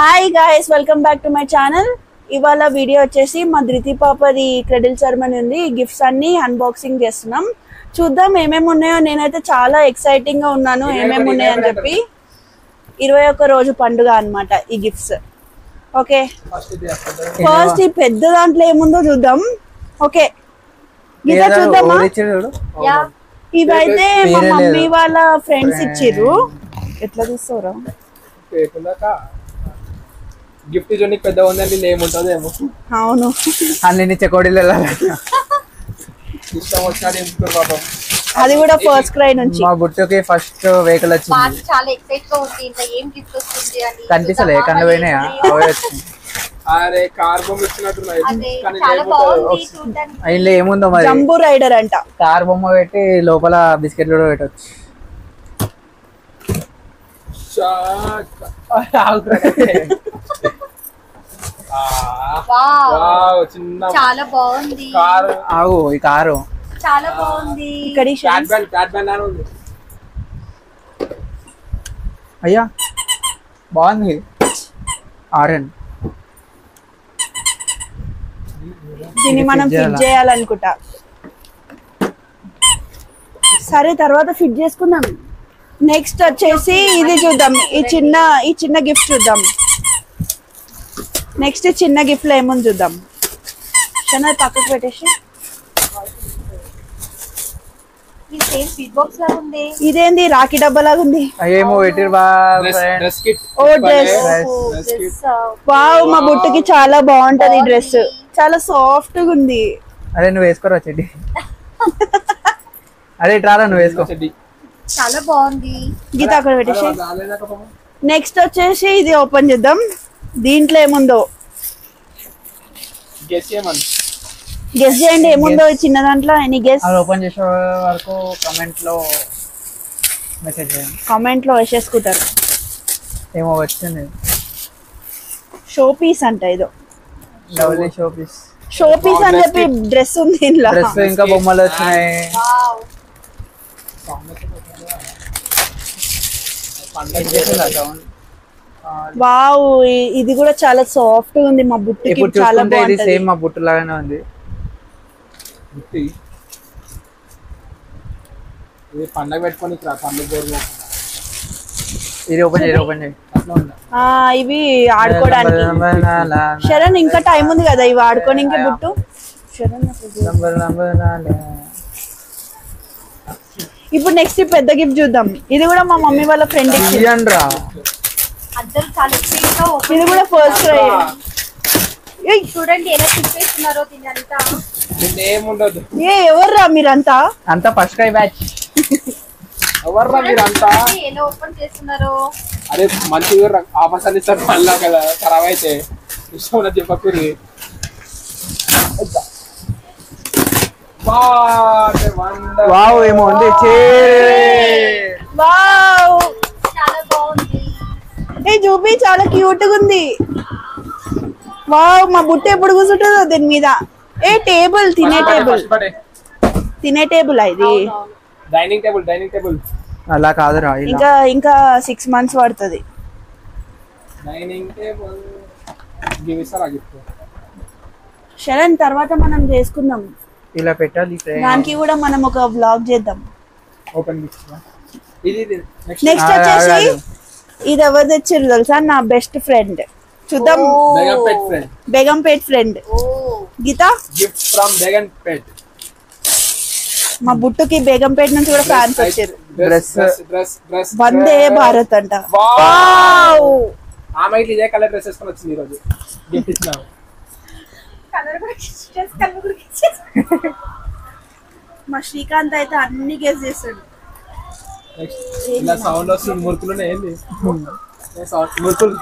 Hi guys, welcome back to my channel. ఇవాళ video వచ్చేసి మా ధృతి పాపది క్రెడిల్ సెరమనీ ఉంది. గిఫ్ట్స్ అన్ని అన్బాక్సింగ్ చేస్తున్నాం. చూద్దాం ఏమేమి ఉన్నాయో. నేనైతే చాలా ఎక్సైటింగ్ గా ఉన్నాను ఏమేమి ఉన్నాయని చెప్పి. 21 రోజు పండుగ అన్నమాట ఈ గిఫ్ట్స్. ఓకే, ఫస్ట్ ఈ పెద్ద దాంట్లో ఏముందో చూద్దాం. ఓకే గీత చూద్దామా? ఇవైతే మా మమ్మీ వాళ్ళ ఫ్రెండ్స్ ఇచ్చిర్రు. ఎట్లా తీసుకోరా గిఫ్ట్ చూడడానికి పెద్ద ఉందండి, ఏముంటుంది ఏమో. అవును, అన్ని చెకోడీలు ఇష్టం వచ్చినట్టు పాపం. అది కూడా ఫస్ట్ క్రై నుంచి. మా బుట్టుకి ఫస్ట్ వెహికల్ వచ్చింది. చాలా ఎక్సైట్ గా ఉంది. ఇంకా ఏం గిఫ్ట్ వస్తుంది అని కనిపిస్తలే, కళ్ళు పోయినాయా? అరే కార్ బొమ్మ ఇచ్చినట్టున్నాయి. చాలా బాగుంది చూడడానికి. ఇందులో ఏముందో మరి? జంబూ రైడర్ అంట. కార్ బొమ్మ పెట్టి లోపల బిస్కెట్లు కూడా పెట్టవచ్చు. చాలా బాగుంది. ఆగు, ఈ కారు చాలా బాగుంది. ఇక్కడ అయ్యా బాగుంది. ఆరెంజ్ దీన్ని మనం ఫిట్ చేయాలనుకుంటా. సరే, తర్వాత ఫిట్ చేసుకుందాం. నెక్స్ట్ వచ్చేసి ఇది చూద్దాం. ఈ చిన్న గిఫ్ట్ చూద్దాం. నెక్స్ట్ చిన్న గిఫ్ట్ లో ఏముంది చూద్దాం. చిన్న పక్కకు పెట్టేసి ఇదేంది రాఖీ డబ్బా లాగా ఉంది. ఏమో పెట్టిరు. ఓ డ్రెస్. వావ్, మా బుట్టుకి చాలా బాగుంటది డ్రెస్. చాలా సాఫ్ట్ గా ఉంది. అరే నువ్వు వేసుకోరా చెడ్డి. అరే ట్రారా నువ్వు వేసుకో. చాలా బాగుంది. గీత అక్కడ పెట్టేసి నెక్స్ట్ వచ్చేసి ఇది ఓపెన్ చేద్దాం. దీంట్లో ఏముందో గెస్ చేయండి. ఏముందో చిన్న దాంట్లో. Any guess? ఓపెన్ చేసే వరకు కామెంట్ లో మెసేజ్ చేయండి. కామెంట్ లో వేసేసుకుంటారు. ఏమో వచ్చింది. షో పీస్ అంట. ఇదో double show piece. Show piece అని చెప్పి డ్రెస్ ఉంది ఇంట్లో. డ్రెస్ ఇంకా బొమ్మలు వచ్చినాయి. వావ్, ఇది కూడా చాలా సాఫ్ట్ గా ఉంది. మా బుట్టుకి చాలా బాగుంది. సేమ్ మా బుట్టు లాగానే ఉంది. పండగ పెట్టుకొని ఇది ఓపెన్ చేయి, ఓపెన్ చేయి. ఇవి ఆడుకోవడానికి. శరణ్, ఇంకా టైం ఉంది కదా ఇవి ఆడుకోనికి బుట్టు. ఇప్పుడు నెక్స్ట్ పెద్ద గిఫ్ట్ చూద్దాం. ఇది కూడా మా మమ్మీ వాళ్ళ ఫ్రెండ్ ఇచ్చింది. ఇది కూడా ఫస్ట్ ట్రై. చూడండి ఎలా తిప్పేస్తున్నారో దీనంతా. ఏముండదు. ఎవర్రా మీరంతా? అంతా ఫస్ట్ ట్రై బ్యాచ్. ఎవర్రా మీరంతా? ఎలా ఓపెన్ చేస్తున్నారో. అరే మంచిగా ఆఫర్స్ అని ఇస్తారు మళ్ళా కదా, ఖరాబ్ అయితే ఇష్టం ఉన్న చెప్పకూరి. వావ్, ఏమో ఉంది. వావ్, చాలా బాగుంది. చూపి, చాలా క్యూట్ గా ఉంది. వావ్, మా బుట్ట ఎప్పుడు కూర్చుంటుందో దీని మీద. టేబుల్, తినే టేబుల్. తినే టేబుల్ ఇది. Dining table, dining table. అలా కాదురా, ఇంకా 6 months పడుతుంది. డైనింగ్ టేబుల్ గివిస్తారా గిఫ్ట్? శరణ్, తర్వాత మనం చేసుకుందాం. ఇలా పెట్టాలి. దానికి కూడా మనం ఒక వ్లాగ్ చేద్దాం. Open gift. ఇది నెక్స్ట్ వచ్చేసి ఇది ఎవరు తెచ్చారు తెలుసా? నా బెస్ట్ ఫ్రెండ్. చూద్దాం. Begumpet friend. Geetha, gift from Begumpet. మా బుట్టుకి బేగంపేట్ నుంచి కూడా ఫ్యాన్స్ వచ్చారు. డ్రెస్ వందే భారత్ అంట. ఆమె ఇదే కలర్ డ్రెస్ వేసుకొని వచ్చింది ఈరోజు. గిఫ్ట్ ఇచ్చినాము. మా శ్రీకాంత్ అయితే అన్ని గెస్ చేస్తాడు. ఇలా సౌండ్ వస్తుంది. మురుకులు ఏంది మురుకులు?